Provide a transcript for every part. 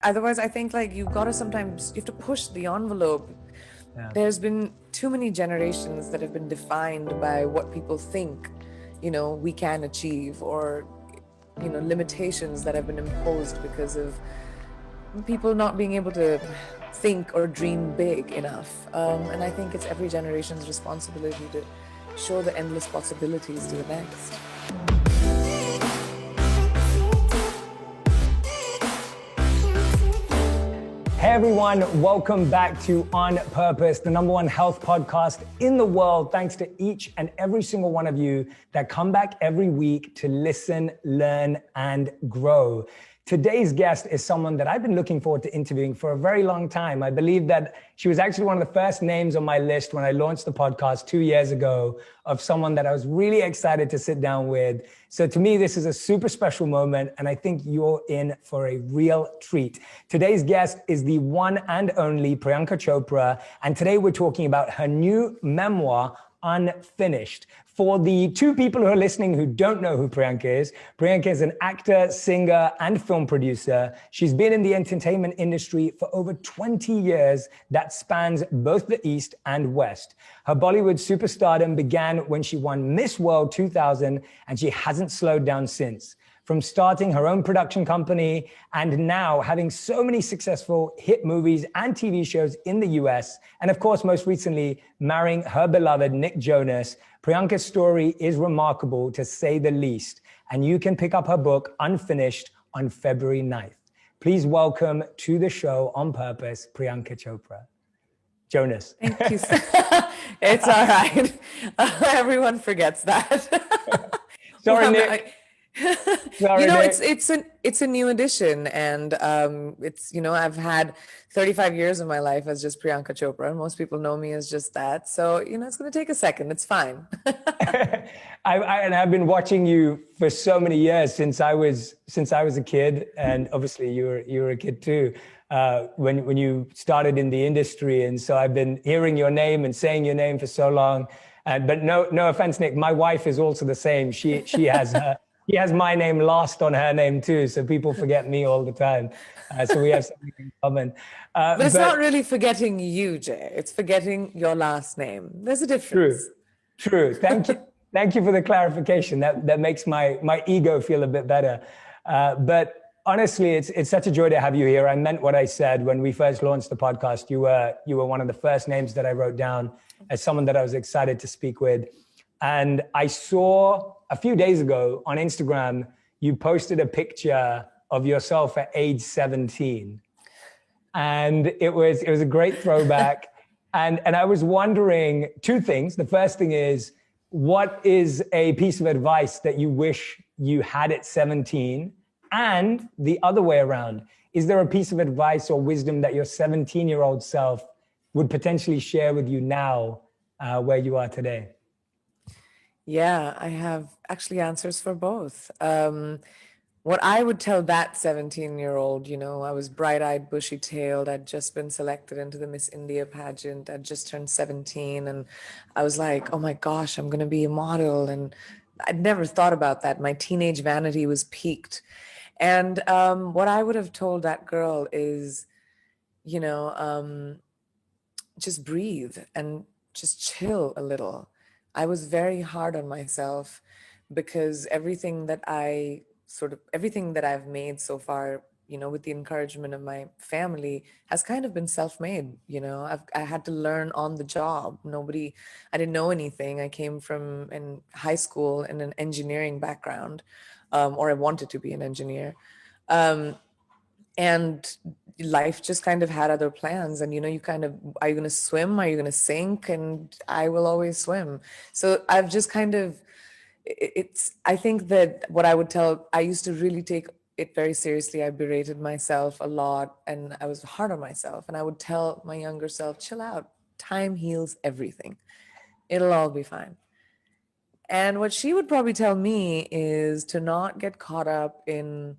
Otherwise, I think like you have to push the envelope. Yeah. There's been too many generations that have been defined by what people think, we can achieve, or, limitations that have been imposed because of people not being able to think or dream big enough. And I think it's every generation's responsibility to show the endless possibilities to the next. Hey everyone, welcome back to On Purpose, the #1 health podcast in the world. Thanks to each and every single one of you that come back every week to listen, learn, and grow. Today's guest is someone that I've been looking forward to interviewing for a very long time. I believe that she was actually one of the first names on my list when I launched the podcast 2 years ago, of someone that I was really excited to sit down with. So to me, this is a super special moment, and I think you're in for a real treat. Today's guest is the one and only Priyanka Chopra, and today we're talking about her new memoir, Unfinished. For the two people who are listening who don't know who Priyanka is an actor, singer, and film producer. She's been in the entertainment industry for over 20 years that spans both the East and West. Her Bollywood superstardom began when she won Miss World 2000, and she hasn't slowed down since. From starting her own production company and now having so many successful hit movies and TV shows in the US, and of course, most recently, marrying her beloved Nick Jonas, Priyanka's story is remarkable to say the least. And you can pick up her book, Unfinished, on February 9th. Please welcome to the show On Purpose, Priyanka Chopra. Jonas. Thank you. It's all right. Everyone forgets that. Sorry, Nick. Sorry, Nick. It's a new edition, and I've had 35 years of my life as just Priyanka Chopra, and most people know me as just that. So it's going to take a second. It's fine. I've been watching you for so many years since I was a kid, and obviously you were a kid too. When you started in the industry, and so I've been hearing your name and saying your name for so long. But no offense, Nick. My wife is also the same. She has my name last on her name too, so people forget me all the time. So we have something in common. But it's not really forgetting you, Jay. It's forgetting your last name. There's a difference. True. Thank you for the clarification. That makes my ego feel a bit better. But honestly, it's such a joy to have you here. I meant what I said when we first launched the podcast. You were one of the first names that I wrote down as someone that I was excited to speak with. And I saw a few days ago on Instagram, you posted a picture of yourself at age 17. And it was a great throwback. And I was wondering two things. The first thing is, what is a piece of advice that you wish you had at 17? And the other way around, is there a piece of advice or wisdom that your 17-year-old self would potentially share with you now, where you are today? Yeah, I have actually answers for both. What I would tell that 17-year-old, I was bright-eyed, bushy-tailed. I'd just been selected into the Miss India pageant. I'd just turned 17, and I was like, oh my gosh, I'm going to be a model. And I'd never thought about that. My teenage vanity was piqued. And what I would have told that girl is, just breathe and just chill a little. I was very hard on myself because everything that I've made so far, with the encouragement of my family, has kind of been self-made. I had to learn on the job. I didn't know anything. I came from in high school in an engineering background, or I wanted to be an engineer. And life just kind of had other plans, and are you going to swim, are you going to sink? And I will always swim. So I've just kind of I think that what I would tell, I used to really take it very seriously. I berated myself a lot, and I was hard on myself, and I would tell my younger self, chill out, time heals everything, it'll all be fine. And what she would probably tell me is to not get caught up in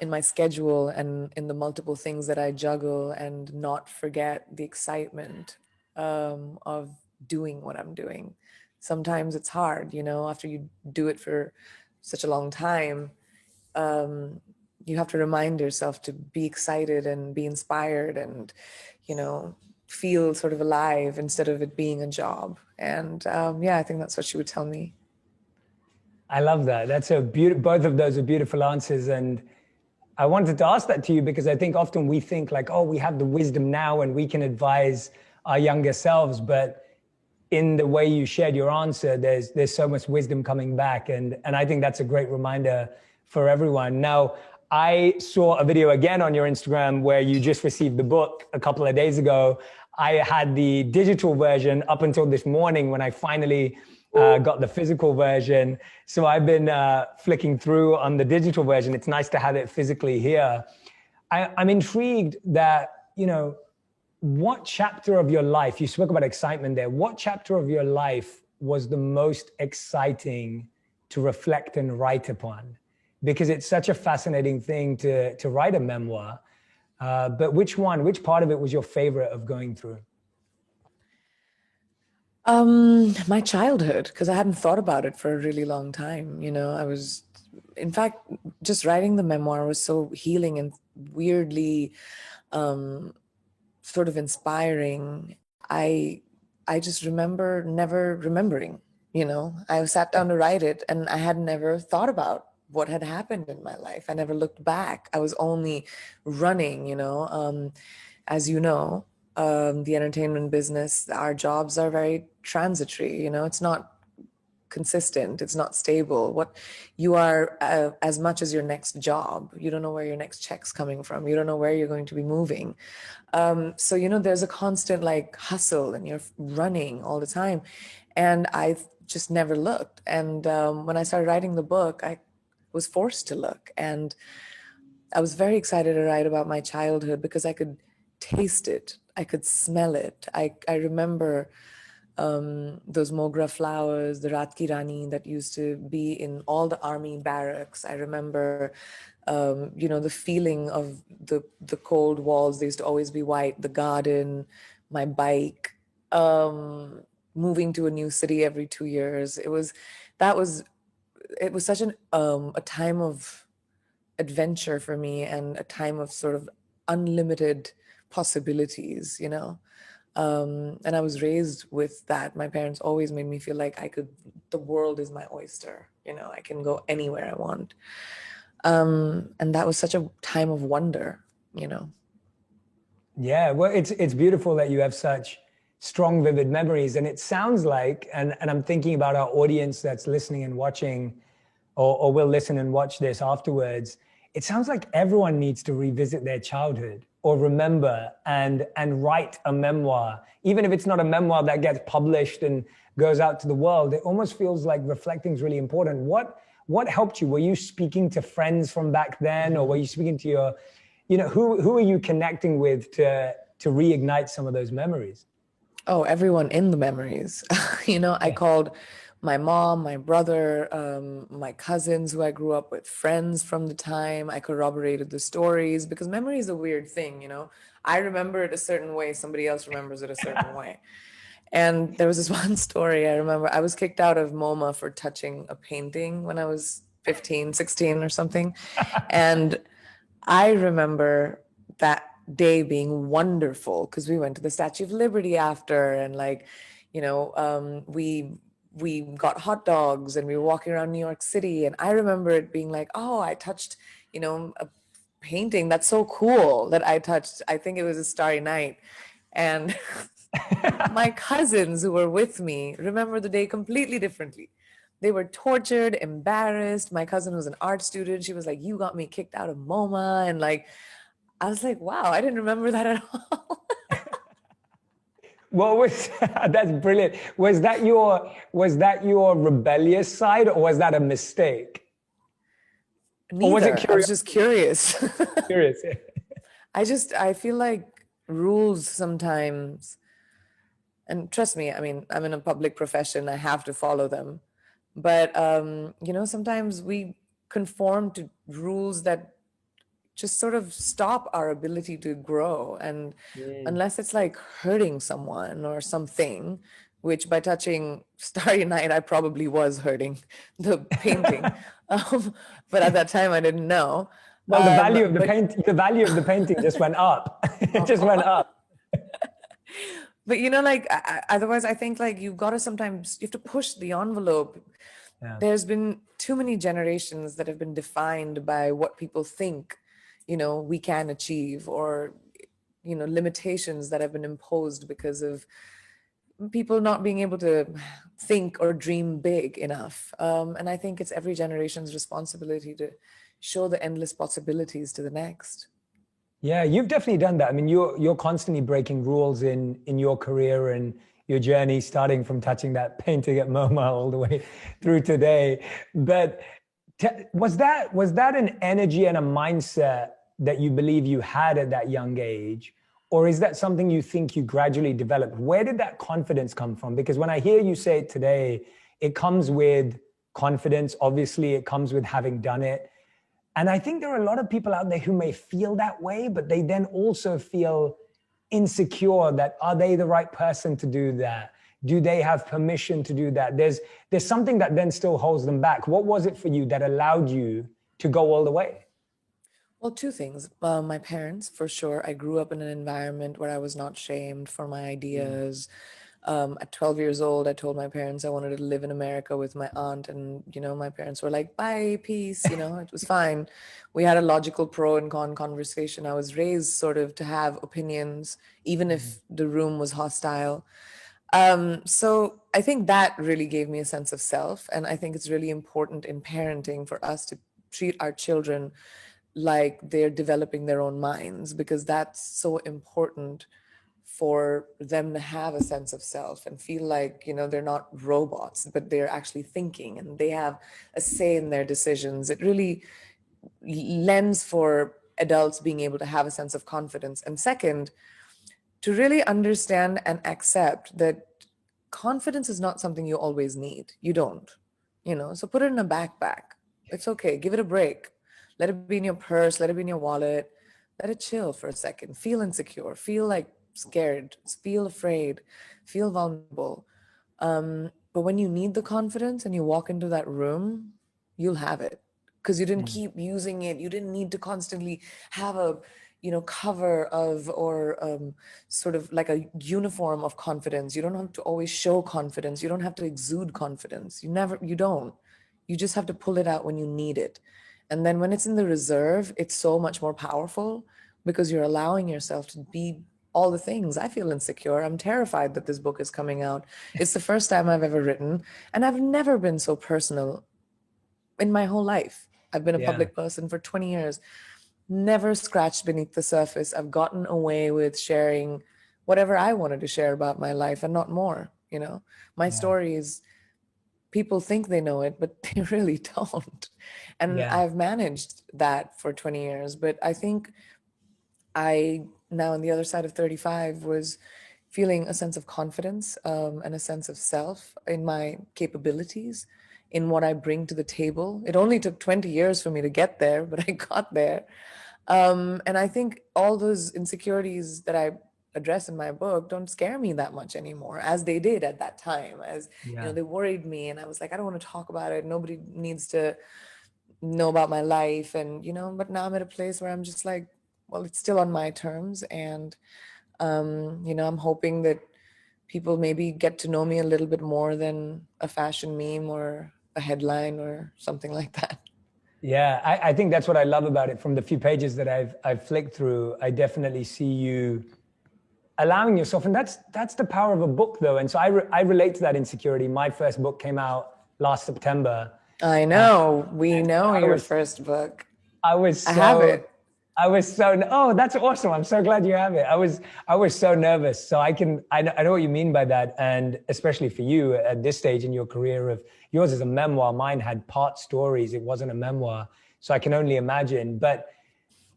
my schedule and in the multiple things that I juggle, and not forget the excitement of doing what I'm doing. Sometimes it's hard, after you do it for such a long time. you have to remind yourself to be excited and be inspired and, you know, feel sort of alive instead of it being a job. And yeah, I think that's what she would tell me. I love that. That's a beautiful, both of those are beautiful answers. And I wanted to ask that to you because I think often we think like, oh, we have the wisdom now and we can advise our younger selves. But in the way you shared your answer, there's so much wisdom coming back. And I think that's a great reminder for everyone. Now, I saw a video again on your Instagram where you just received the book a couple of days ago. I had the digital version up until this morning when I finally got the physical version. So I've been flicking through on the digital version. It's nice to have it physically here. I'm intrigued that, you know, what chapter of your life, you spoke about excitement there, what chapter of your life was the most exciting to reflect and write upon? Because it's such a fascinating thing to write a memoir. But which part of it was your favorite of going through? My childhood, because I hadn't thought about it for a really long time. You know, in fact, just writing the memoir was so healing and weirdly sort of inspiring. I just remember never remembering, you know. I sat down to write it and I had never thought about what had happened in my life. I never looked back. I was only running, you know. As you know, the entertainment business, our jobs are very transitory, you know. It's not consistent, it's not stable. What you are, as much as your next job, you don't know where your next check's coming from, you don't know where you're going to be moving. So, you know, there's a constant like hustle and you're running all the time. And I just never looked. And when I started writing the book, I was forced to look. And I was very excited to write about my childhood because I could taste it, I could smell it. I remember those mogra flowers, the Rat Ki Rani that used to be in all the army barracks. I remember, you know, the feeling of the cold walls. They used to always be white. The garden, my bike, moving to a new city every 2 years. It was such a time of adventure for me and a time of sort of unlimited possibilities, you know. And I was raised with that. My parents always made me feel like the world is my oyster, you know, I can go anywhere I want. And that was such a time of wonder, you know. Yeah, well, it's beautiful that you have such strong, vivid memories. And it sounds like, and I'm thinking about our audience that's listening and watching, or will listen and watch this afterwards. It sounds like everyone needs to revisit their childhood or remember and write a memoir. Even if it's not a memoir that gets published and goes out to the world, it almost feels like reflecting is really important. What helped you? Were you speaking to friends from back then, or were you speaking to your, you know, who are you connecting with to reignite some of those memories? Oh, everyone in the memories. You know, I called my mom, my brother, my cousins who I grew up with, friends from the time. I corroborated the stories because memory is a weird thing, you know. I remember it a certain way, somebody else remembers it a certain way. And there was this one story I remember. I was kicked out of MoMA for touching a painting when I was 15, 16 or something. And I remember that day being wonderful because we went to the Statue of Liberty after, and like, you know, we got hot dogs and we were walking around New York City. And I remember it being like, oh, I touched, you know, a painting. That's so cool that I touched. I think it was a Starry Night. And my cousins who were with me remember the day completely differently. They were tortured, embarrassed. My cousin was an art student. She was like, you got me kicked out of MoMA. And like, I was like, wow, I didn't remember that at all. What was that's brilliant. Was that your rebellious side, or was that a mistake? Neither. Or was it I was just curious. curious? I feel like rules sometimes, and trust me, I mean, I'm in a public profession, I have to follow them. But, you know, sometimes we conform to rules that just sort of stop our ability to grow. And unless it's like hurting someone or something, which by touching Starry Night, I probably was hurting the painting. But at that time I didn't know. Well, But the value of the painting just went up. It just went up. but like otherwise I think like you got to sometimes you have to push the envelope. Yeah. There's been too many generations that have been defined by what people think we can achieve, or limitations that have been imposed because of people not being able to think or dream big enough. And I think it's every generation's responsibility to show the endless possibilities to the next. Yeah, you've definitely done that. I mean, you're constantly breaking rules in your career and your journey, starting from touching that painting at MoMA all the way through today. But was that an energy and a mindset that you believe you had at that young age? Or is that something you think you gradually developed? Where did that confidence come from? Because when I hear you say it today, it comes with confidence. Obviously, it comes with having done it. And I think there are a lot of people out there who may feel that way, but they then also feel insecure that are they the right person to do that? Do they have permission to do that? There's something that then still holds them back. What was it for you that allowed you to go all the way? Well, two things. My parents, for sure. I grew up in an environment where I was not shamed for my ideas. At 12 years old, I told my parents I wanted to live in America with my aunt, and my parents were like, "Bye, peace." It was fine. We had a logical pro and con conversation. I was raised sort of to have opinions, even if the room was hostile. So I think that really gave me a sense of self, and I think it's really important in parenting for us to treat our children like they're developing their own minds, because that's so important for them to have a sense of self and feel like they're not robots, but they're actually thinking and they have a say in their decisions. It really lends for adults being able to have a sense of confidence. And second, to really understand and accept that confidence is not something you always need. You don't, so put it in a backpack. It's okay, give it a break. Let it be in your purse, let it be in your wallet. Let it chill for a second. Feel insecure, feel like scared, feel afraid, feel vulnerable. But when you need the confidence and you walk into that room, you'll have it, because you didn't keep using it. You didn't need to constantly have a cover of, or sort of like a uniform of confidence. You don't have to always show confidence. You don't have to exude confidence. You don't. You just have to pull it out when you need it. And then when it's in the reserve, it's so much more powerful, because you're allowing yourself to be all the things. I feel insecure. I'm terrified that this book is coming out. It's the first time I've ever written, and I've never been so personal in my whole life. I've been a Yeah. public person for 20 years, never scratched beneath the surface. I've gotten away with sharing whatever I wanted to share about my life and not more. My stories, people think they know it, but they really don't. And Yeah. I've managed that for 20 years. But I think I, now on the other side of 35, was feeling a sense of confidence, and a sense of self in my capabilities, in what I bring to the table. It only took 20 years for me to get there, but I got there. And I think all those insecurities that I address in my book don't scare me that much anymore, as they did at that time. As Yeah. they worried me, and I was like, I don't want to talk about it. Nobody needs to know about my life. And but now I'm at a place where I'm just like, well, it's still on my terms. And I'm hoping that people maybe get to know me a little bit more than a fashion meme or a headline or something like that. Yeah, I think that's what I love about it. From the few pages that I've flicked through, I definitely see you allowing yourself, and that's the power of a book, though. And so I relate to that insecurity. My first book came out last September. I know. We And know I your was first book. I was I have so it. oh, that's awesome. I'm so glad you have it. I was so nervous. So I know what you mean by that. And especially for you at this stage in your career, of yours is a memoir. Mine had part stories. It wasn't a memoir. So I can only imagine. But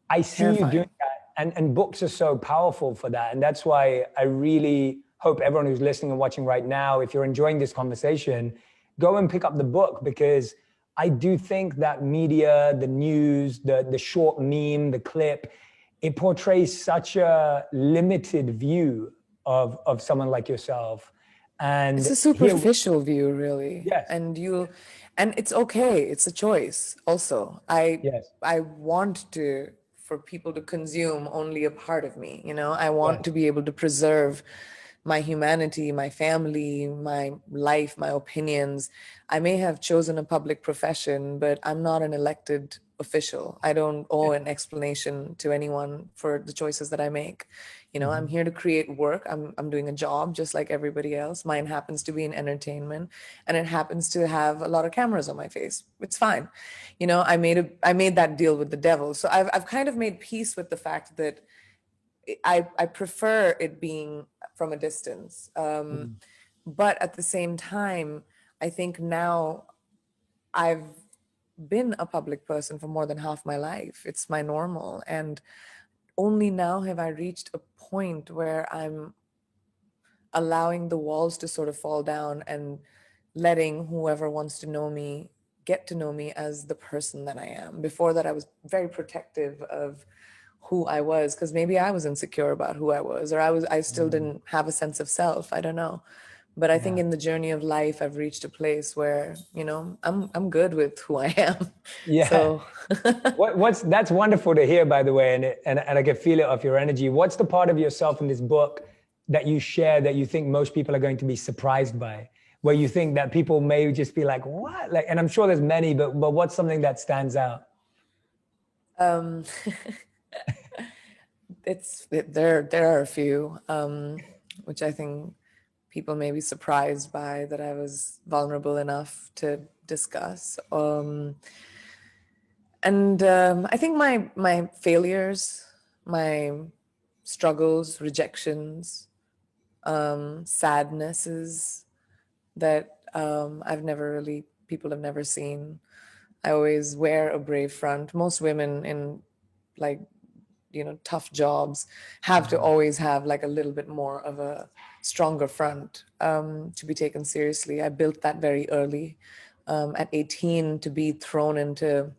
I see you doing Terrifying. that. And books are so powerful for that. And that's why I really hope everyone who's listening and watching right now, if you're enjoying this conversation, go and pick up the book, because I do think that media, the news, the short meme, the clip, it portrays such a limited view of someone like yourself. It's And a here, superficial view, really. yes, And it's okay. It's a choice also. yes, I want to, for people to consume only a part of me, you know? I want yes. to be able to preserve my humanity, my family, my life, my opinions. I may have chosen a public profession, but I'm not an elected official. I don't owe an explanation to anyone for the choices that I make. You know, I'm Mhm. here to create work. I'm doing a job just like everybody else. Mine happens to be in entertainment, and it happens to have a lot of cameras on my face. It's fine. You know, I made that deal with the devil. So I've kind of made peace with the fact that I prefer it being from a distance. Mhm. But at the same time, I think now I've been a public person for more than half my life. It's my normal. And only now have I reached a point where I'm allowing the walls to sort of fall down and letting whoever wants to know me get to know me as the person that I am. Before that, I was very protective of who I was because maybe I was insecure about who I was, or I still Mm. didn't have a sense of self. I don't know. But I think Yeah. in the journey of life, I've reached a place where, you know, I'm good with who I am. Yeah. So What's that's wonderful to hear, by the way, and I can feel it off your energy. What's the part of yourself in this book that you share that you think most people are going to be surprised by, where you think that people may just be like, "What?" Like, and I'm sure there's many, but what's something that stands out? um, there are a few, which I think people may be surprised by that I was vulnerable enough to discuss. And I think my failures, my struggles, rejections, sadnesses that I've never really people have never seen. I always wear a brave front. Most women in like tough jobs have to Mhm. always have like a little bit more of a stronger front to be taken seriously. I built that very early. At 18, to be thrown into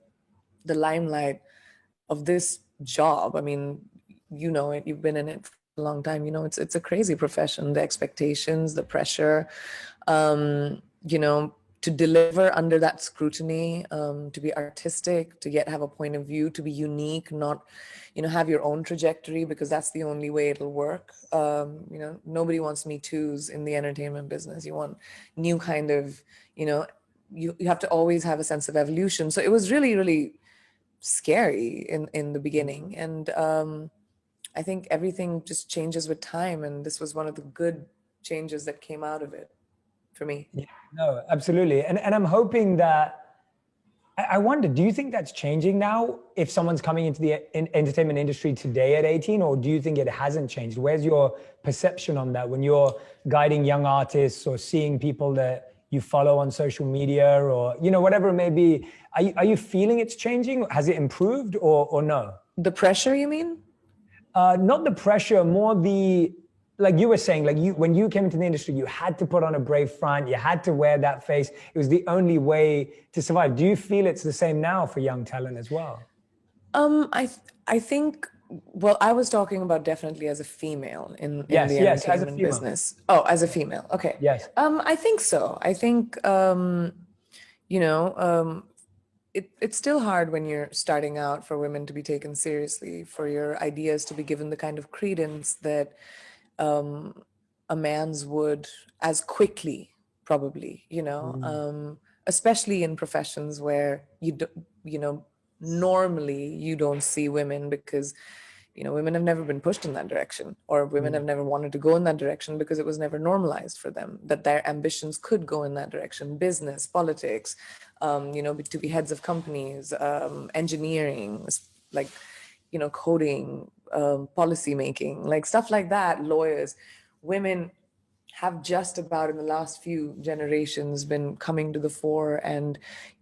the limelight of this job. I mean, you know it, you've been in it for a long time. You know, it's a crazy profession. The expectations, the pressure, to deliver under that scrutiny, to be artistic, to yet have a point of view, to be unique, not, have your own trajectory, because that's the only way it'll work. Nobody wants me too's in the entertainment business. You want new kind of, you have to always have a sense of evolution. So it was really, really scary in the beginning. And I think everything just changes with time. And this was one of the good changes that came out of it for me. Yeah, no, absolutely. And I'm hoping that I wonder, do you think that's changing now if someone's coming into the entertainment industry today at 18, or do you think it hasn't changed? Where's your perception on that when you're guiding young artists or seeing people that you follow on social media or, whatever it may be? Are you feeling it's changing? Has it improved or no? The pressure, you mean? Not the pressure, more the, like you were saying, like when you came into the industry, you had to put on a brave front, you had to wear that face. It was the only way to survive. Do you feel it's the same now for young talent as well? I think, well, I was talking about definitely as a female in Yes, the yes, as a entertainment female. business. Oh, as a female. Okay. Yes. I think so. I think you know, it's still hard when you're starting out for women to be taken seriously, for your ideas to be given the kind of credence that a man's would as quickly, probably, Mm, especially in professions where you know, normally you don't see women because, women have never been pushed in that direction, or women mm, have never wanted to go in that direction because it was never normalized for them that their ambitions could go in that direction. Business, politics, to be heads of companies, engineering, like, coding, policy making, like stuff like that, lawyers. Women have just about in the last few generations been coming to the fore and,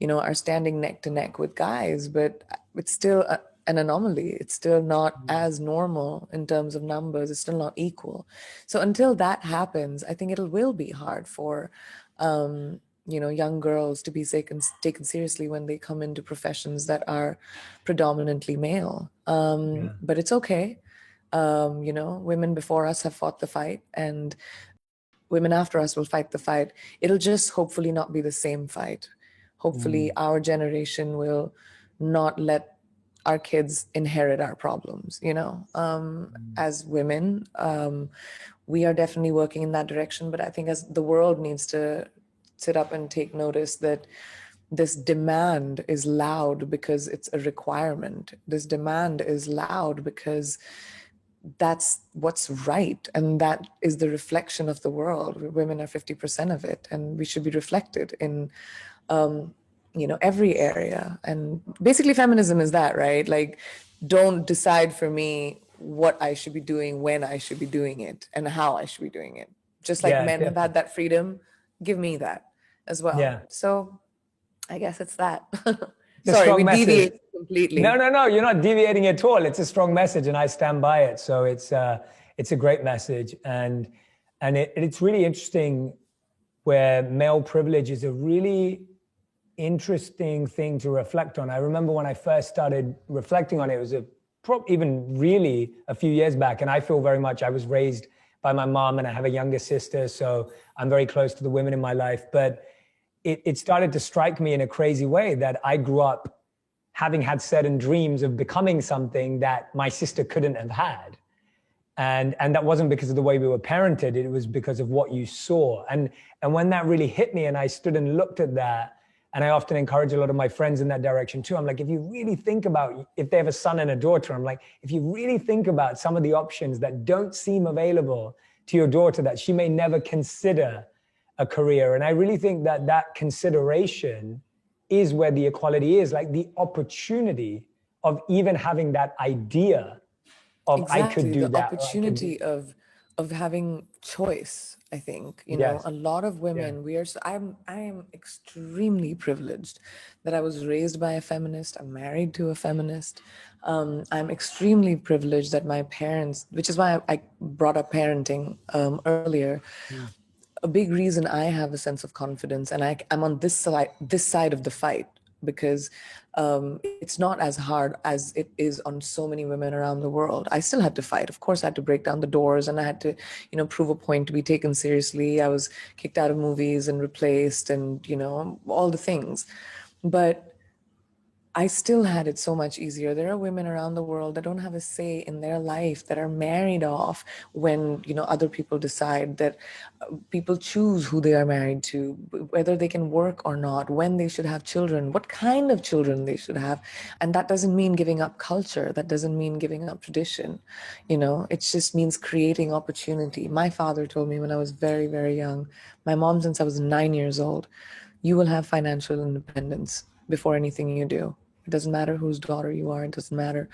are standing neck to neck with guys, but it's still an anomaly. It's still not mm. as normal in terms of numbers. It's still not equal. So until that happens, I think it will be hard for young girls to be taken seriously when they come into professions that are predominantly male. Yeah. But it's okay. Women before us have fought the fight, and women after us will fight the fight. It'll just hopefully not be the same fight. Hopefully our generation will not let our kids inherit our problems, as women. We are definitely working in that direction, but I think as the world needs to sit up and take notice that this demand is loud because it's a requirement. This demand is loud because that's what's right, and that is the reflection of the world. Women are 50% of it, and we should be reflected in every area. And basically feminism is that, right? Like, don't decide for me what I should be doing, when I should be doing it, and how I should be doing it. Just like Yeah, men have definitely. had that freedom, give me that as well. Yeah. So I guess it's that. It's a Sorry, strong we message. deviate completely. No, you're not deviating at all. It's a strong message, and I stand by it. So it's a great message, and it's really interesting where male privilege is a really interesting thing to reflect on. I remember when I first started reflecting on it, it was even really a few years back, and I feel very much I was raised by my mom, and I have a younger sister, so I'm very close to the women in my life. But it started to strike me in a crazy way that I grew up having had certain dreams of becoming something that my sister couldn't have had. And that wasn't because of the way we were parented, it was because of what you saw. And when that really hit me and I stood and looked at that, and I often encourage a lot of my friends in that direction too. I'm like, if you really think about, if they have a son and a daughter, I'm like, if you really think about some of the options that don't seem available to your daughter, that she may never consider a career. And I really think that that consideration is where the equality is, like the opportunity of even having that idea of I could Exactly, do the that or I could do. opportunity of having choice. I think, Yes. a lot of Yeah. women, I am extremely privileged that I was raised by a feminist. I'm married to a feminist. I'm extremely privileged that my parents, which is why I brought up parenting earlier. Mm. A big reason I have a sense of confidence, and I'm on this side of the fight, because it's not as hard as it is on so many women around the world. I still had to fight. Of course, I had to break down the doors, and I had to, prove a point to be taken seriously. I was kicked out of movies and replaced, and all the things. But I still had it so much easier. There are women around the world that don't have a say in their life, that are married off when, other people decide, that people choose who they are married to, whether they can work or not, when they should have children, what kind of children they should have. And that doesn't mean giving up culture. That doesn't mean giving up tradition. It just means creating opportunity. My father told me when I was very, very young, my mom since I was 9 years old, you will have financial independence before anything you do. It doesn't matter whose daughter you are. It doesn't matter,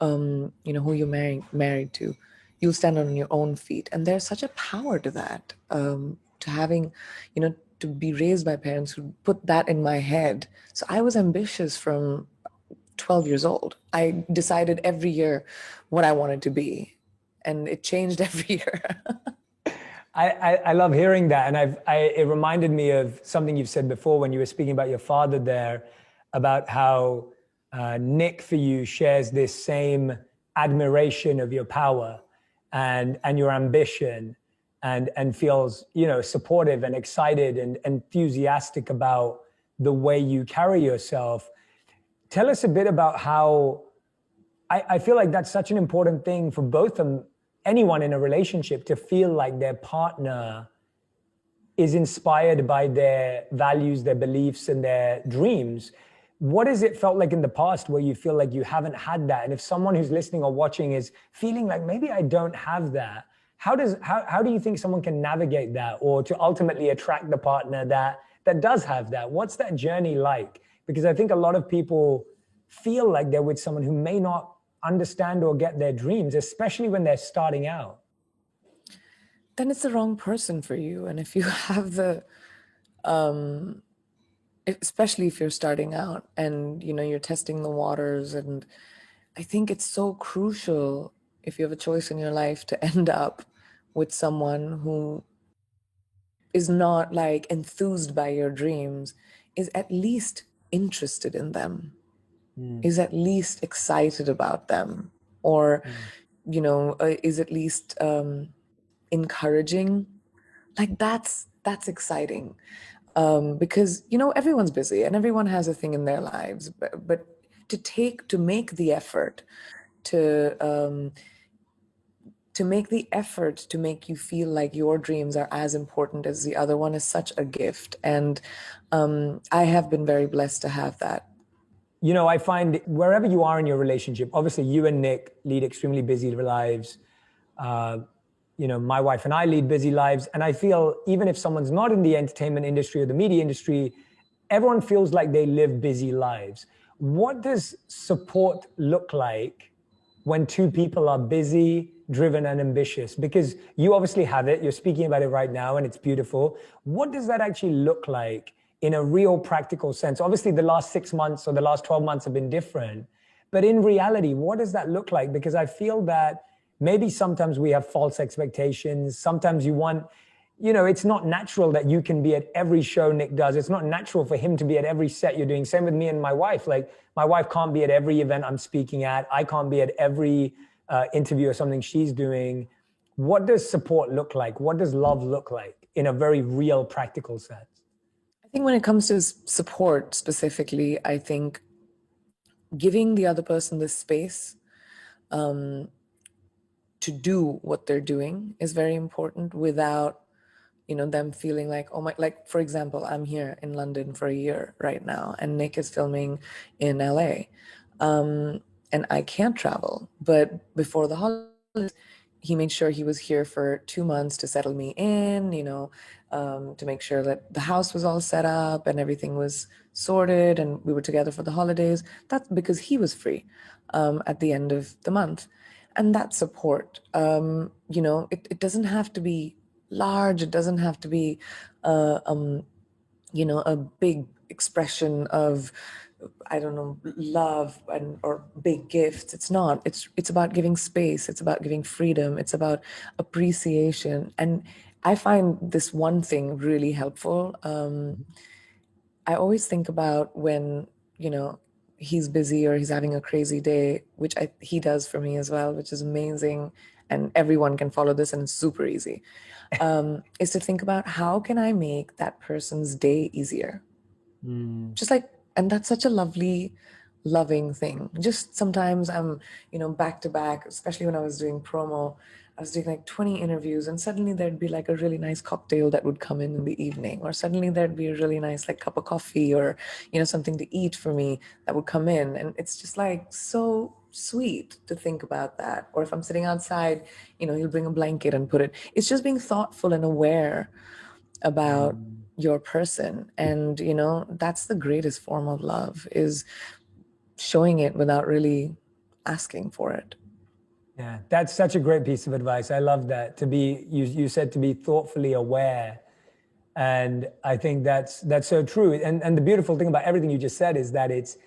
who you're married to. You'll stand on your own feet, and there's such a power to that. To having, to be raised by parents who put that in my head. So I was ambitious from 12 years old. I decided every year what I wanted to be, and it changed every year. I love hearing that. And it reminded me of something you've said before when you were speaking about your father there, about how Nick for you shares this same admiration of your power and your ambition and feels, supportive and excited and enthusiastic about the way you carry yourself. Tell us a bit about how I feel like that's such an important thing for both them, anyone in a relationship, to feel like their partner is inspired by their values, their beliefs, and their dreams. What has it felt like in the past where you feel like you haven't had that? And if someone who's listening or watching is feeling like maybe I don't have that, how do you think someone can navigate that, or to ultimately attract the partner that does have that? What's that journey like? Because I think a lot of people feel like they're with someone who may not understand or get their dreams, especially when they're starting out. Then it's the wrong person for you. And if you have especially if you're starting out and you're testing the waters, and I think it's so crucial, if you have a choice in your life, to end up with someone who is not like enthused by your dreams, is at least interested in them, Mm, is at least excited about them, or mm, is at least encouraging, Like that's exciting. Because everyone's busy and everyone has a thing in their lives, but to make the effort to make the effort to make you feel like your dreams are as important as the other one is such a gift. And I have been very blessed to have that. I find wherever you are in your relationship, obviously you and Nick lead extremely busy lives. Uh, my wife and I lead busy lives. And I feel even if someone's not in the entertainment industry or the media industry, everyone feels like they live busy lives. What does support look like when two people are busy, driven, and ambitious? Because you obviously have it, you're speaking about it right now, and it's beautiful. What does that actually look like in a real practical sense? Obviously, the last 6 months or the last 12 months have been different. But in reality, what does that look like? Because I feel that maybe sometimes we have false expectations. Sometimes you want, it's not natural that you can be at every show Nick does. It's not natural for him to be at every set you're doing. Same with me and my wife. Like, my wife can't be at every event I'm speaking at. I can't be at every interview or something she's doing. What does support look like? What does love look like in a very real, practical sense? I think when it comes to support specifically, I think giving the other person the space to do what they're doing is very important without them feeling like, oh my, like for example, I'm here in London for a year right now and Nick is filming in LA, and I can't travel, but before the holidays he made sure he was here for 2 months to settle me in, to make sure that the house was all set up and everything was sorted and we were together for the holidays. That's because he was free at the end of the month. And that support, it doesn't have to be large. It doesn't have to be, a big expression of, I don't know, love or big gifts. It's not. It's about giving space. It's about giving freedom. It's about appreciation. And I find this one thing really helpful. I always think about when, he's busy or he's having a crazy day, which he does for me as well, which is amazing. And everyone can follow this and it's super easy, is to think about how can I make that person's day easier? Just like, and that's such a lovely, loving thing. Just sometimes I'm, back to back, especially when I was doing promo, I was doing like 20 interviews and suddenly there'd be like a really nice cocktail that would come in the evening, or suddenly there'd be a really nice like cup of coffee or, something to eat for me that would come in. And it's just like so sweet to think about that. Or if I'm sitting outside, he'll bring a blanket and put it. It's just being thoughtful and aware about your person. And, that's the greatest form of love, is showing it without really asking for it. Yeah, that's such a great piece of advice. I love that. You said to be thoughtfully aware. And I think that's so true. And the beautiful thing about everything you just said is that it's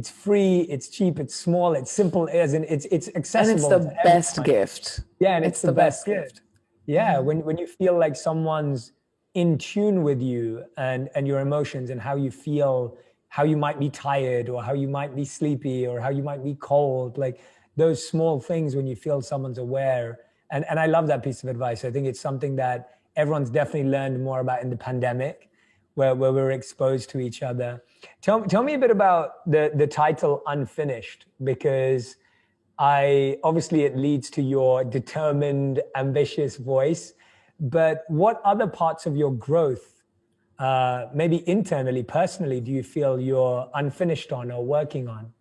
free, it's cheap, it's small, it's simple, as in it's accessible. And it's the best gift. Yeah, and it's the best gift. Yeah, when you feel like someone's in tune with you and your emotions and how you feel, how you might be tired or how you might be sleepy or how you might be cold, like those small things when you feel someone's aware. And I love that piece of advice. I think it's something that everyone's definitely learned more about in the pandemic, where we were exposed to each other. Tell me a bit about the title Unfinished, because obviously it leads to your determined, ambitious voice, but what other parts of your growth, maybe internally, personally, do you feel you're unfinished on or working on?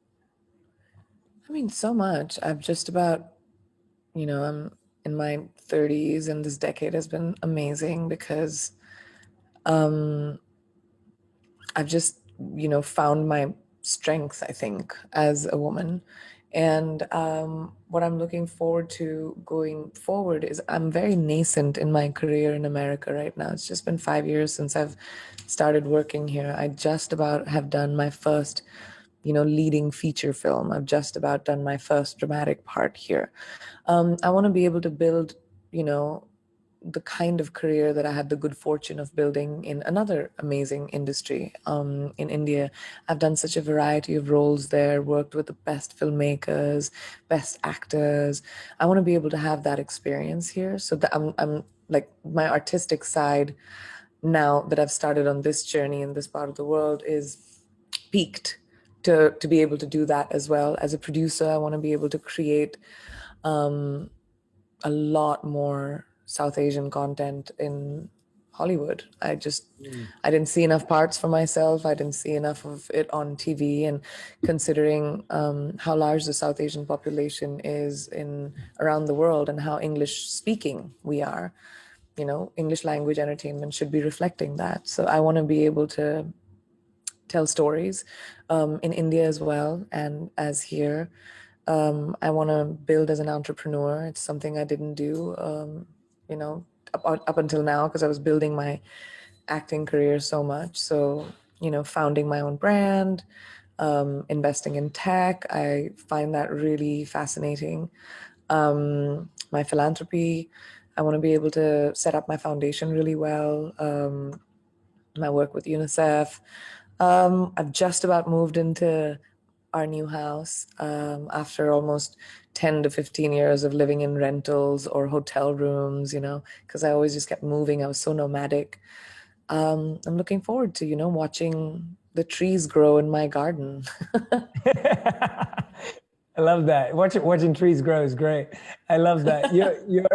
I mean, so much. I've just about, I'm in my 30s and this decade has been amazing because I've just, found my strength, I think, as a woman. And what I'm looking forward to going forward is I'm very nascent in my career in America right now. It's just been 5 years since I've started working here. I just about have done my first, leading feature film. I've just about done my first dramatic part here. I want to be able to build, the kind of career that I had the good fortune of building in another amazing industry in India. I've done such a variety of roles there, worked with the best filmmakers, best actors. I want to be able to have that experience here, so that I'm like my artistic side, now that I've started on this journey in this part of the world, is peaked to be able to do that as well. As a producer, I want to be able to create a lot more South Asian content in Hollywood. I didn't see enough parts for myself. I didn't see enough of it on TV. And considering how large the South Asian population is in around the world and how English speaking we are, English language entertainment should be reflecting that. So I want to be able to tell stories in India as well and as here. I want to build as an entrepreneur. It's something I didn't do, up until now because I was building my acting career so much. So, founding my own brand, investing in tech, I find that really fascinating. My philanthropy, I want to be able to set up my foundation really well. My work with UNICEF. I've just about moved into our new house after almost 10 to 15 years of living in rentals or hotel rooms, because I always just kept moving. I was so nomadic. I'm looking forward to, watching the trees grow in my garden. I love that. Watching trees grow is great. I love that. You're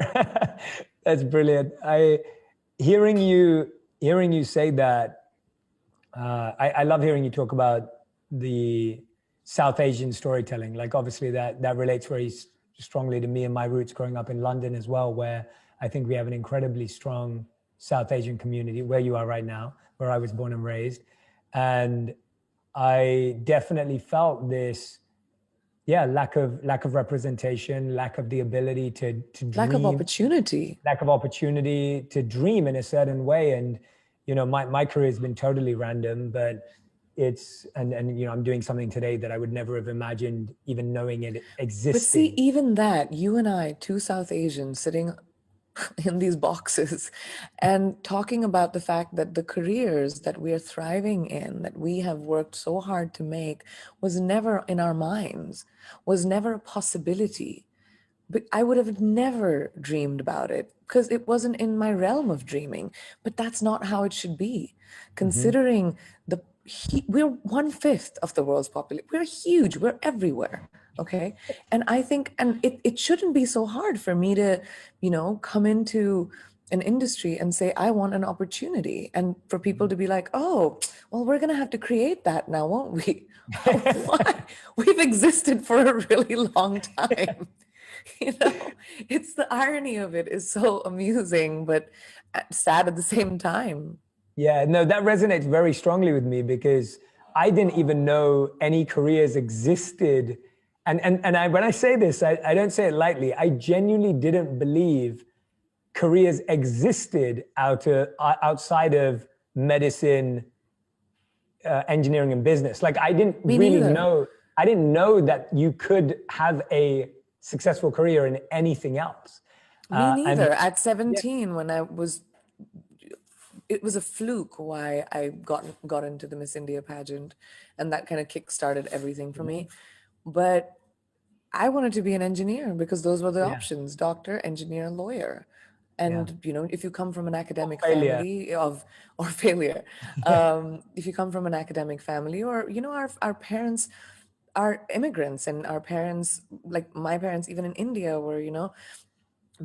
that's brilliant. Hearing you say that. I love hearing you talk about the South Asian storytelling. Like obviously that relates very strongly to me and my roots growing up in London as well, where I think we have an incredibly strong South Asian community where you are right now, where I was born and raised. And I definitely felt this, lack of representation, lack of the ability to dream, Lack of opportunity. lack of opportunity to dream in a certain way. And, my career has been totally random, but and I'm doing something today that I would never have imagined even knowing it existed. But see, even that, you and I, two South Asians sitting in these boxes and talking about the fact that the careers that we are thriving in, that we have worked so hard to make, was never in our minds, was never a possibility. But I would have never dreamed about it because it wasn't in my realm of dreaming. But that's not how it should be. Considering we're 1/5 of the world's population. We're huge. We're everywhere. Okay. And I think, and it shouldn't be so hard for me to, come into an industry and say, I want an opportunity. And for people to be like, oh, well, we're going to have to create that now, won't we? Why? We've existed for a really long time. It's the irony of it is so amusing, but sad at the same time. Yeah, no, that resonates very strongly with me because I didn't even know any careers existed. And when I say this, I don't say it lightly. I genuinely didn't believe careers existed outside of medicine, engineering, and business. Like I didn't know. I didn't know that you could have a successful career in anything else. Me neither. At 17, when it was a fluke why I got into the Miss India pageant, and that kind of kick-started everything for me. But I wanted to be an engineer because those were the options: doctor, engineer, lawyer. And if you come from an academic family or failure, if you come from an academic family, or our parents are immigrants, and our parents, like my parents, even in India, were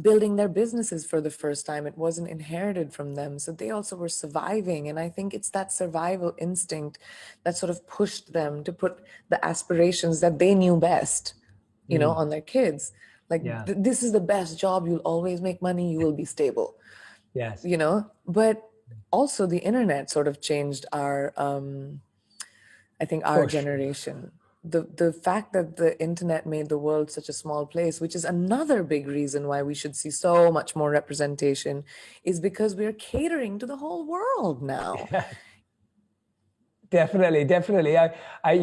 building their businesses for the first time. It wasn't inherited from them, so they also were surviving. And I think it's that survival instinct that sort of pushed them to put the aspirations that they knew best, on their kids. Like this is the best job, you'll always make money, you will be stable. Yes. But also the internet sort of changed our I think our generation. The fact that the internet made the world such a small place, which is another big reason why we should see so much more representation, is because we're catering to the whole world now. Definitely.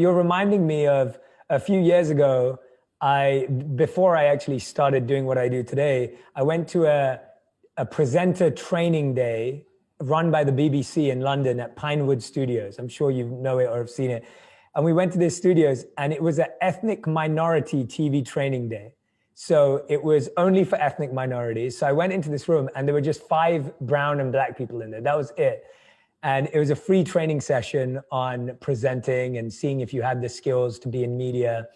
You're reminding me of a few years ago. Before I actually started doing what I do today, I went to a presenter training day run by the BBC in London at Pinewood Studios. I'm sure you know it or have seen it. And we went to these studios, and it was an ethnic minority TV training day. So it was only for ethnic minorities. So I went into this room and there were just 5 brown and black people in there. That was it. And it was a free training session on presenting and seeing if you had the skills to be in media.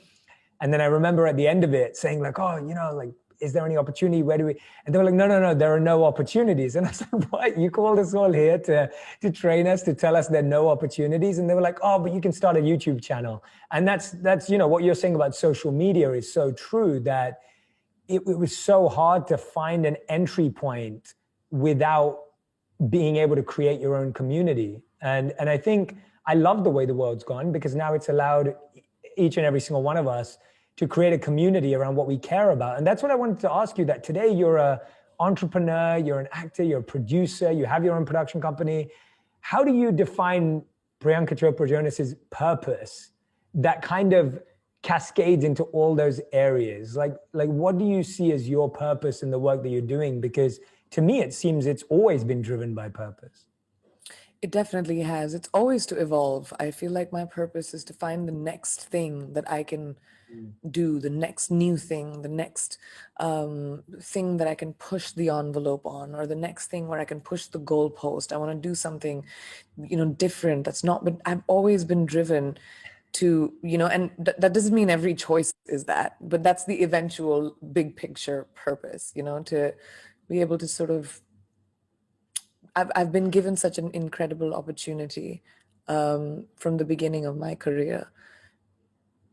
And then I remember at the end of it saying like, oh, like, is there any opportunity? Where do we? And they were like, no, there are no opportunities. And I was like, what? You called us all here to train us, to tell us there are no opportunities? And they were like, oh, but you can start a YouTube channel. And that's what you're saying about social media is so true, that it was so hard to find an entry point without being able to create your own community. And I think I love the way the world's gone, because now it's allowed each and every single one of us to create a community around what we care about. And that's what I wanted to ask you, that today you're an entrepreneur, you're an actor, you're a producer, you have your own production company. How do you define Priyanka Chopra Jonas's purpose that kind of cascades into all those areas? Like what do you see as your purpose in the work that you're doing? Because to me, it seems it's always been driven by purpose. It definitely has. It's always to evolve. I feel like my purpose is to find the next thing that I can do, the next new thing, the next thing that I can push the envelope on, or the next thing where I can push the goalpost. I want to do something, different. That's not been, I've always been driven to, and that doesn't mean every choice is that, but that's the eventual big picture purpose, to be able to sort of, I've been given such an incredible opportunity from the beginning of my career.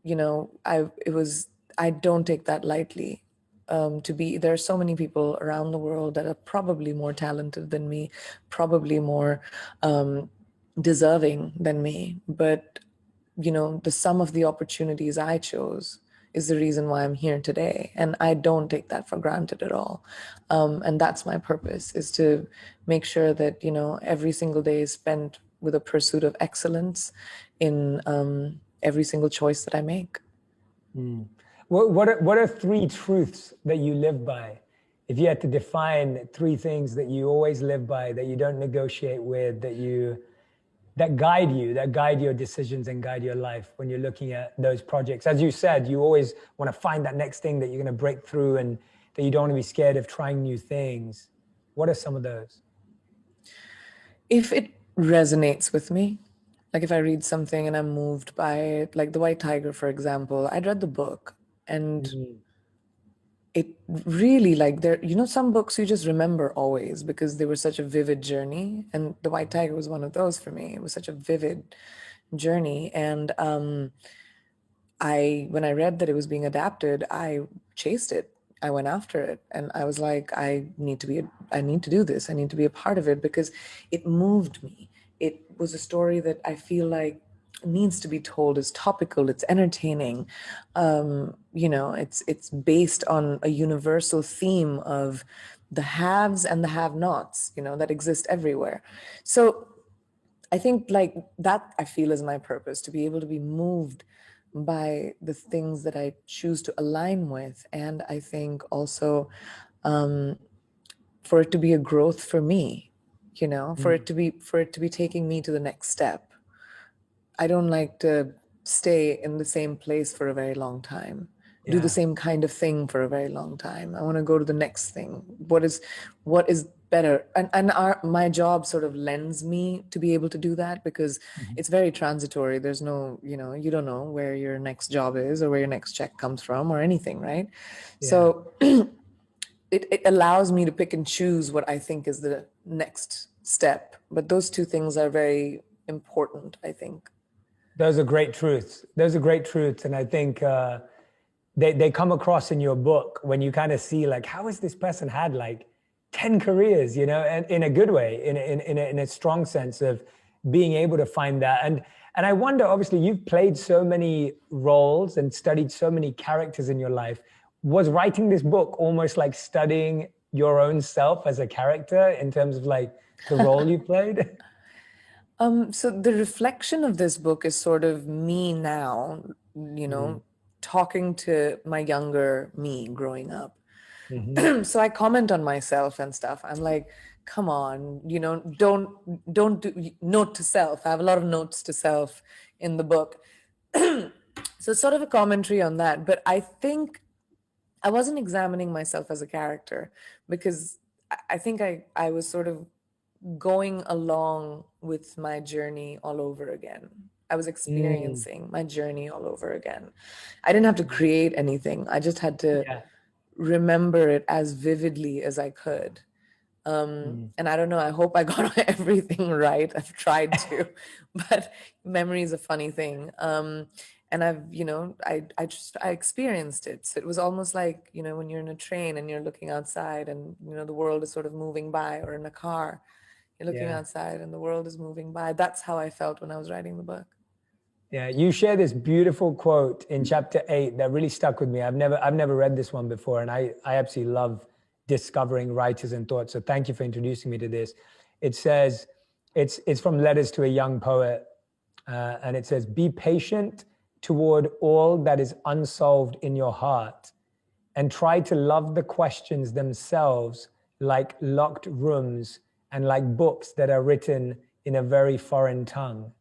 I don't take that lightly. There are so many people around the world that are probably more talented than me, probably more deserving than me. But, the sum of the opportunities I chose is the reason why I'm here today. And I don't take that for granted at all. And that's my purpose, is to make sure that, every single day is spent with a pursuit of excellence in every single choice that I make. What are 3 truths that you live by? If you had to define 3 things that you always live by, that you don't negotiate with, that guide your decisions and guide your life when you're looking at those projects. As you said, you always want to find that next thing that you're going to break through, and that you don't want to be scared of trying new things. What are some of those? If it resonates with me, like if I read something and I'm moved by it, like The White Tiger, for example, I'd read the book and it really, like, some books you just remember always because they were such a vivid journey. And The White Tiger was one of those for me. It was such a vivid journey. And when I read that it was being adapted, I chased it. I went after it, and I was like, I need to do this. I need to be a part of it because it moved me. It was a story that I feel like needs to be told. It's topical, it's entertaining. It's based on a universal theme of the haves and the have-nots, that exist everywhere. So I think like that I feel is my purpose, to be able to be moved by the things that I choose to align with. And I think also for it to be a growth for me, for it to be taking me to the next step. I don't like to stay in the same place for a very long time, do the same kind of thing for a very long time. I want to go to the next thing. What is better? And my job sort of lends me to be able to do that, because it's very transitory. There's no, you don't know where your next job is or where your next check comes from or anything, right? Yeah. So it allows me to pick and choose what I think is the next step. But those 2 things are very important, I think. Those are great truths. And I think they come across in your book when you kind of see like, how has this person had like 10 careers, and in a good way, in a strong sense of being able to find that. And I wonder, obviously you've played so many roles and studied so many characters in your life. Was writing this book almost like studying your own self as a character in terms of like the role you played? So the reflection of this book is sort of me now, talking to my younger me growing up. So I comment on myself and stuff. I'm like, come on, don't do note to self. I have a lot of notes to self in the book. So it's sort of a commentary on that. But I think I wasn't examining myself as a character, because I think I was sort of going along with my journey all over again. I was Mm, experiencing my journey all over again. I didn't have to create anything. I just had to yeah. remember it as vividly as I could. Mm. And I don't know, I hope I got everything right. I've tried to, but memory is a funny thing. And I experienced it. So it was almost like, when you're in a train and you're looking outside and, the world is sort of moving by, or in a car, you're looking Yeah. outside and the world is moving by. That's how I felt when I was writing the book. Yeah, you share this beautiful quote in chapter 8 that really stuck with me. I've never read this one before, and I absolutely love discovering writers and thoughts. So thank you for introducing me to this. It says, it's from Letters to a Young Poet, and it says, "Be patient toward all that is unsolved in your heart, and try to love the questions themselves like locked rooms and like books that are written in a very foreign tongue."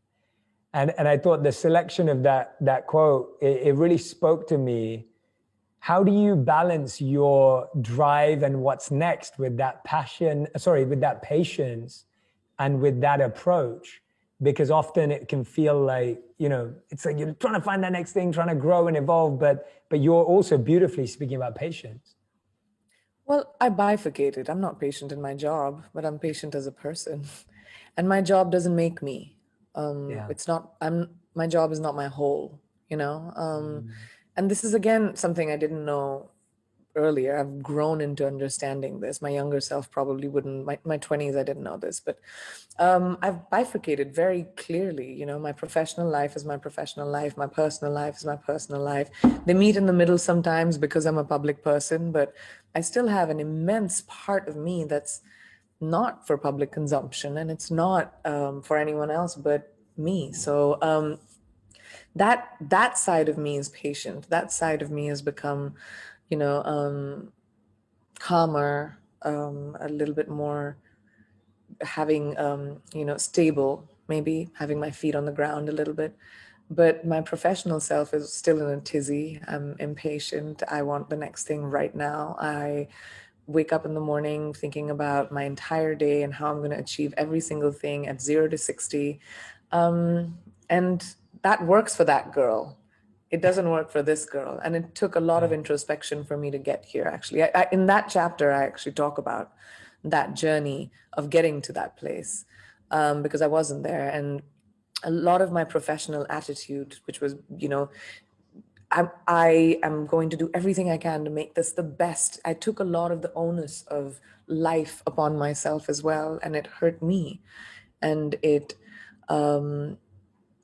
And I thought the selection of that quote, it really spoke to me. How do you balance your drive and what's next with that passion, sorry, with that patience and with that approach? Because often it can feel like, it's like you're trying to find that next thing, trying to grow and evolve, but you're also beautifully speaking about patience. Well, I bifurcated. I'm not patient in my job, but I'm patient as a person. And my job doesn't make me. Yeah. It's not, my job is not my whole, you know? And this is again something I didn't know earlier. I've grown into understanding this. My younger self probably wouldn't, my 20s, I didn't know this, but I've bifurcated very clearly. My professional life is my professional life, my personal life is my personal life. They meet in the middle sometimes because I'm a public person, but I still have an immense part of me that's not for public consumption, and it's not for anyone else but me. So that side of me is patient. That side of me has become, you know, calmer, a little bit more having, stable, maybe having my feet on the ground a little bit. But my professional self is still in a tizzy. I'm impatient. I want the next thing right now. I wake up in the morning thinking about my entire day and how I'm going to achieve every single thing at 0 to 60. And that works for that girl. It doesn't work for this girl. And it took a lot of Yeah. introspection for me to get here, actually. In that chapter, I actually talk about that journey of getting to that place, because I wasn't there. And a lot of my professional attitude, which was, I am going to do everything I can to make this the best. I took a lot of the onus of life upon myself as well, and it hurt me. And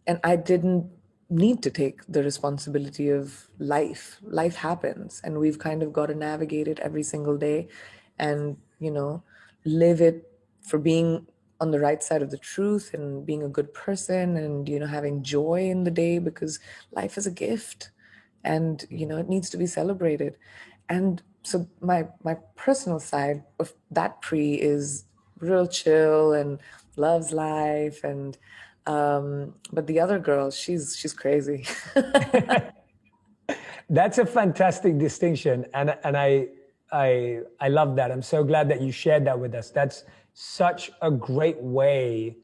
and I didn't need to take the responsibility of life. Life happens, and we've kind of got to navigate it every single day, and live it for being on the right side of the truth and being a good person, and having joy in the day, because life is a gift, and it needs to be celebrated. And so my personal side of that Pri is real chill and loves life, and but the other girl, she's crazy. That's a fantastic distinction, and I love that. I'm so glad that you shared that with us. That's such a great way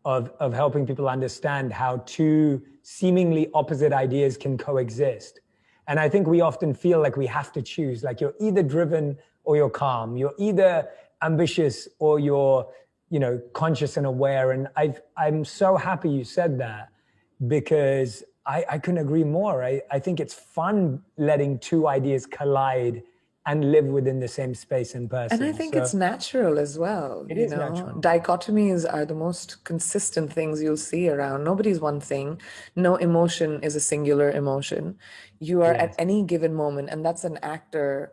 of helping people understand how two seemingly opposite ideas can coexist. And I think we often feel like we have to choose, like you're either driven or you're calm, you're either ambitious or you're conscious and aware. And I'm so happy you said that, because I couldn't agree more. I think it's fun letting two ideas collide and live within the same space and And I person. think it's So natural as well. it is natural. Dichotomies are the most consistent things you'll see around. Nobody's one thing. No emotion is a singular emotion. You are at Yes. any given moment, and that's an actor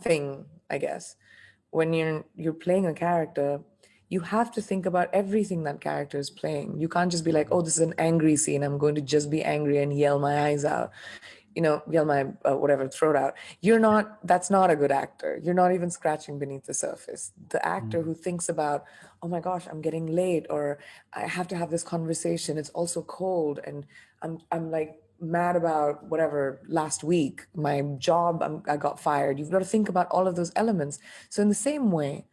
thing, I guess. When you're playing a character, you have to think about everything that character is playing. You can't just be like, oh, this is an angry scene, I'm going to just be angry and yell my eyes out, yell my whatever, throat out. That's not a good actor. You're not even scratching beneath the surface. The actor who thinks about, oh my gosh, I'm getting late, or I have to have this conversation, it's also cold, and I'm like mad about whatever last week, my job, I got fired. You've got to think about all of those elements. So in the same way,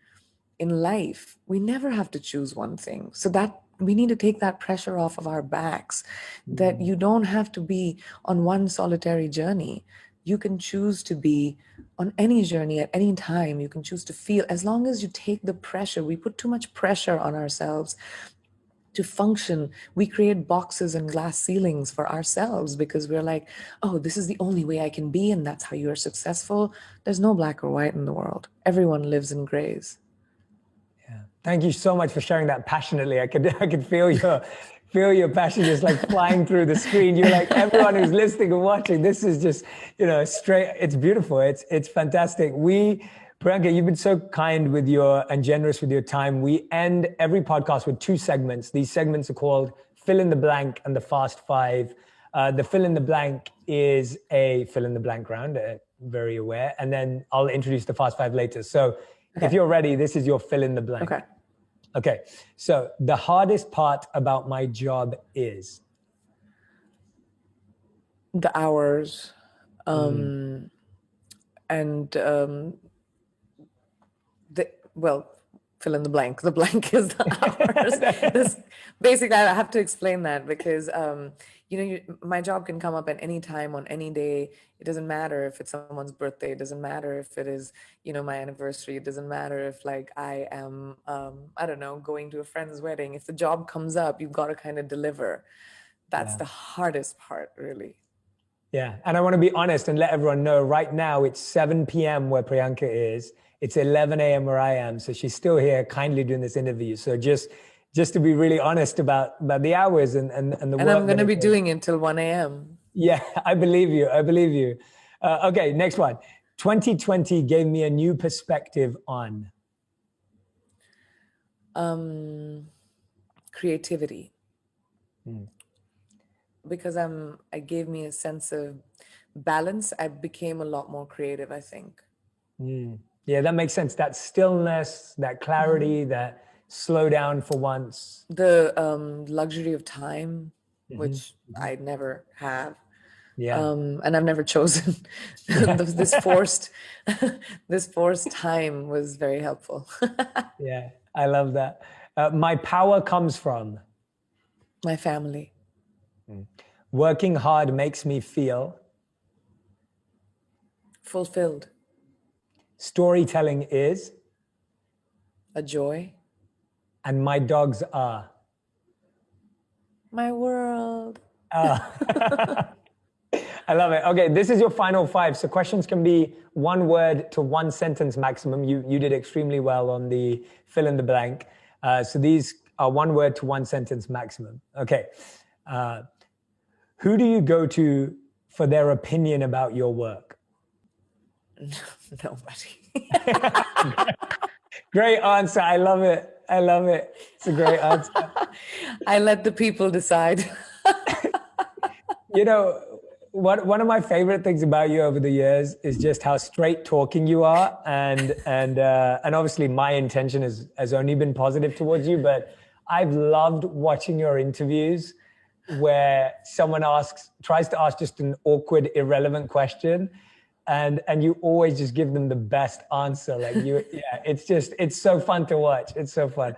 in life, we never have to choose one thing. So that we need to take that pressure off of our backs, that you don't have to be on one solitary journey. You can choose to be on any journey at any time. You can choose to feel, as long as you take the pressure. We put too much pressure on ourselves to function. We create boxes and glass ceilings for ourselves because we're like, oh, this is the only way I can be, and that's how you are successful. There's no black or white in the world. Everyone lives in grays. Yeah. Thank you so much for sharing that passionately. I could feel your passion just like flying through the screen. You're like, everyone who's listening and watching, this is just, straight. It's beautiful. It's fantastic. Priyanka, you've been so kind with and generous with your time. We end every podcast with 2 segments. These segments are called Fill in the Blank and the Fast 5. The Fill in the Blank is a fill in the blank round, very aware. And then I'll introduce the Fast 5 later. So if you're ready, this is your fill in the blank. Okay. So the hardest part about my job is? The hours. Fill in the blank. The blank is the hours. Basically, I have to explain that because, my job can come up at any time on any day. It doesn't matter if it's someone's birthday. It doesn't matter if it is, my anniversary. It doesn't matter if I am, I don't know, going to a friend's wedding. If the job comes up, you've got to kind of deliver. That's the hardest part, really. Yeah. And I want to be honest and let everyone know right now it's 7 p.m. where Priyanka is. It's 11 a.m. where I am. So she's still here kindly doing this interview. So just to be really honest about the hours and the work. And I'm going to be doing it till 1 a.m. Yeah, I believe you. Okay, next one. 2020 gave me a new perspective on? Creativity. Because it gave me a sense of balance. I became a lot more creative, I think. Yeah, that makes sense. That stillness, that clarity, that slow down for once. The luxury of time, which I never have. Yeah. And I've never chosen. this forced time was very helpful. Yeah, I love that. My power comes from? My family. Working hard makes me feel? Fulfilled. Storytelling is? A joy. And my dogs are? My world. I love it. Okay, this is your final 5. So questions can be 1 word to 1 sentence maximum. You did extremely well on the fill in the blank. So these are 1 word to 1 sentence maximum. Okay. Who do you go to for their opinion about your work? Nobody. Great answer. I love it. It's a great answer. I let the people decide. One of my favorite things about you over the years is just how straight talking you are, and obviously my intention has only been positive towards you, but I've loved watching your interviews where someone tries to ask just an awkward, irrelevant question, and you always just give them the best answer. It's so fun to watch. It's so fun.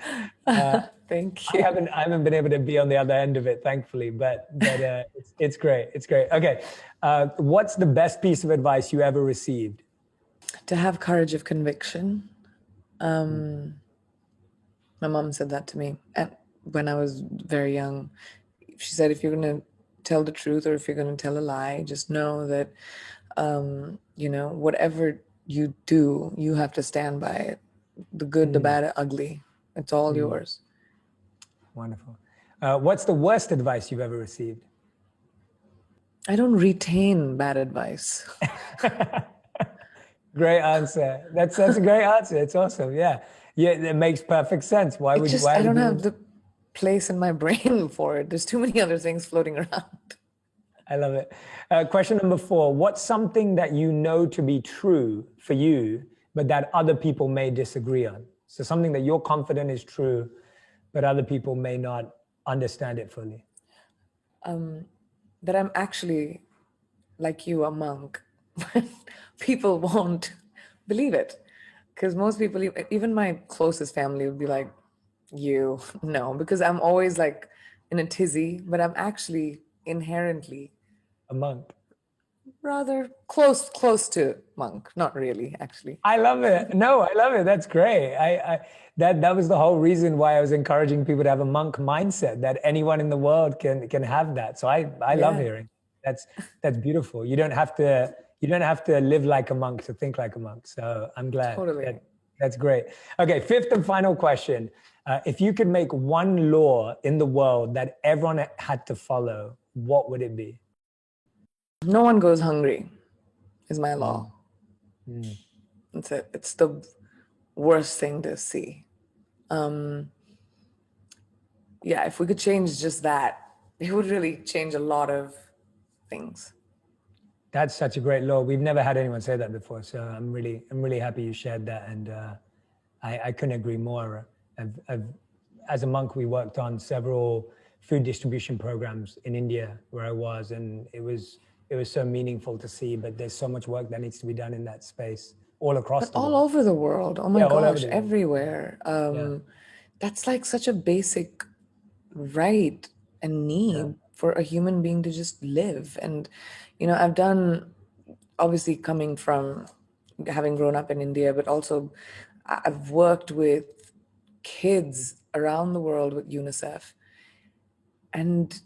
Thank you. I haven't been able to be on the other end of it, thankfully, but it's great. It's great. Okay. What's the best piece of advice you ever received? To have courage of conviction. My mom said that to me when I was very young. She said, if you're going to tell the truth or if you're going to tell a lie, just know that, whatever you do, you have to stand by it. The good, the bad, the ugly. It's all yours. Wonderful. What's the worst advice you've ever received? I don't retain bad advice. Great answer. That's a great answer. It's awesome. Yeah. It makes perfect sense. Why would you? I don't have the place in my brain for it. There's too many other things floating around. I love it. Question number 4. What's something that you know to be true for you, but that other people may disagree on? So something that you're confident is true, but other people may not understand it fully. that I'm actually, like you, a monk. But people won't believe it. Because most people, even my closest family, would be like, you, no, because I'm always like in a tizzy, but I'm actually inherently A monk. rather close to monk. Not really, actually. I love it. No, I love it. That's great. That was the whole reason why I was encouraging people to have a monk mindset, that anyone in the world can have that. So I love Yeah, hearing. That's that's beautiful. You don't have to live like a monk to think like a monk. So I'm glad totally. that's great. Okay, fifth and final question. If you could make one law in the world that everyone had to follow, what would it be? No one goes hungry, is my Mm, law. mm. It's it. It's the worst thing to see. Yeah, if we could change just that, it would really change a lot of things. That's such a great law. We've never had anyone say that before, so I'm really happy you shared that, and I couldn't agree more. As a monk, we worked on several food distribution programs in India where I was, and it was so meaningful to see. But there's so much work that needs to be done in that space all across But the all world. over the world, oh my Yeah, all over gosh, the world. everywhere. Yeah, That's like such a basic right and yeah, need for a human being to just live. And, I've done, obviously coming from having grown up in India, but also I've worked with kids around the world with UNICEF. And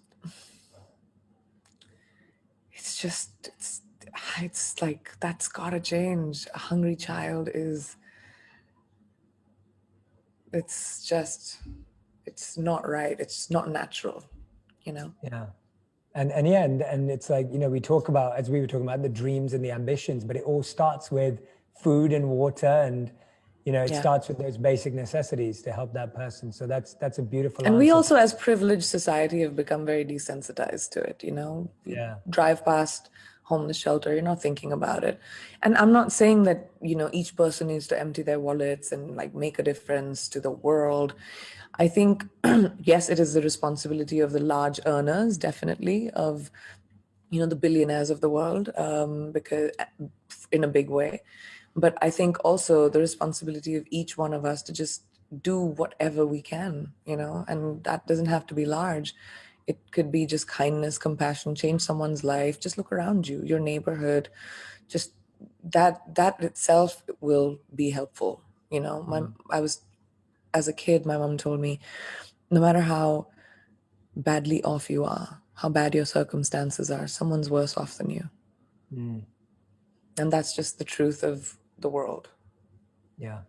it's just, it's like, that's gotta change. A hungry child is, it's just, it's not right. It's not natural, you know? yeah. And yeah, and it's like, we talk about, as we were talking about, the dreams and the ambitions, but it all starts with food and water, and it Yeah. starts with those basic necessities to help that person. So that's a beautiful And we answer. also, as privileged society, have become very desensitized to it. You Yeah. drive past homeless shelter, you're not thinking about it. And I'm not saying that, each person needs to empty their wallets and like make a difference to the world. I think, yes, it is the responsibility of the large earners, definitely, of, the billionaires of the world, because in a big way. But I think also the responsibility of each one of us to just do whatever we can, and that doesn't have to be large. It could be just kindness, compassion, change someone's life. Just look around you, your neighborhood, just that itself will be helpful. Mm, I was, as a kid, my mom told me, no matter how badly off you are, how bad your circumstances are, someone's worse off than you. mm, And that's just the truth of the world. yeah.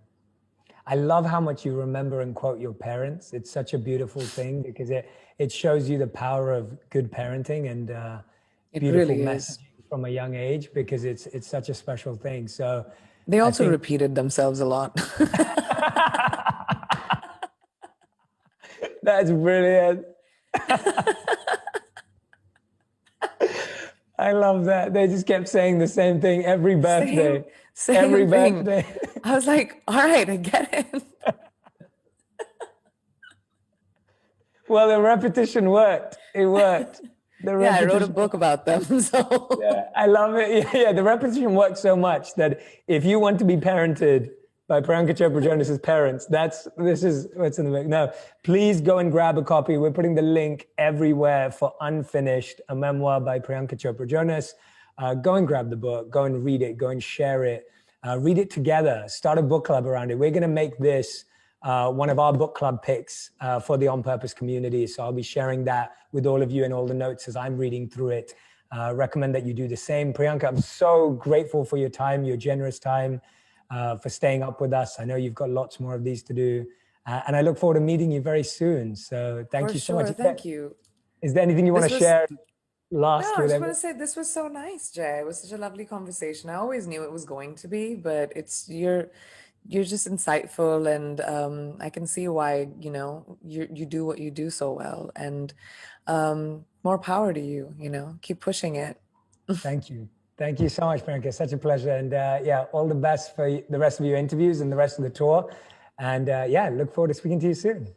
I love how much you remember and quote your parents. It's such a beautiful thing because it shows you the power of good parenting and It beautiful really is. messaging from a young age, because it's such a special thing. So They I also think repeated themselves a lot. that's brilliant. I love that. They just kept saying the same thing every same birthday. Every same thing. birthday. I was like, all right, I get it. Well, the repetition worked. It worked. The Yeah, I wrote a repetition. book about them. So Yeah, I love it. Yeah, yeah, the repetition works so much that if you want to be parented by Priyanka Chopra Jonas's parents, this is what's in the book. No, please go and grab a copy. We're putting the link everywhere for Unfinished, a memoir by Priyanka Chopra Jonas. Go and grab the book. Go and read it. Go and share it. Read it together. Start a book club around it. We're going to make this one of our book club picks for the On Purpose community. So I'll be sharing that with all of you in all the notes as I'm reading through it. Recommend that you do the same. Priyanka, I'm so grateful for your time, your generous time, for staying up with us. I know you've got lots more of these to do. And I look forward to meeting you very soon. So thank for you so much. sure, thank you. Is there anything you want This to was share No, last I with just want everyone? to say this was so nice, Jay. It was such a lovely conversation. I always knew it was going to be, but you're just insightful, and I can see why, you do what you do so well, and more power to you, keep pushing it. Thank you. Thank you so much, Priyanka. Such a pleasure. And yeah, all the best for the rest of your interviews and the rest of the tour. And yeah, look forward to speaking to you soon.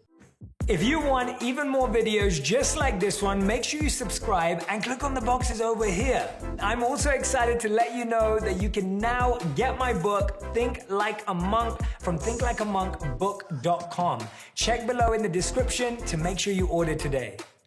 If you want even more videos just like this one, make sure you subscribe and click on the boxes over here. I'm also excited to let you know that you can now get my book, Think Like a Monk, from thinklikeamonkbook.com. Check below in the description to make sure you order today.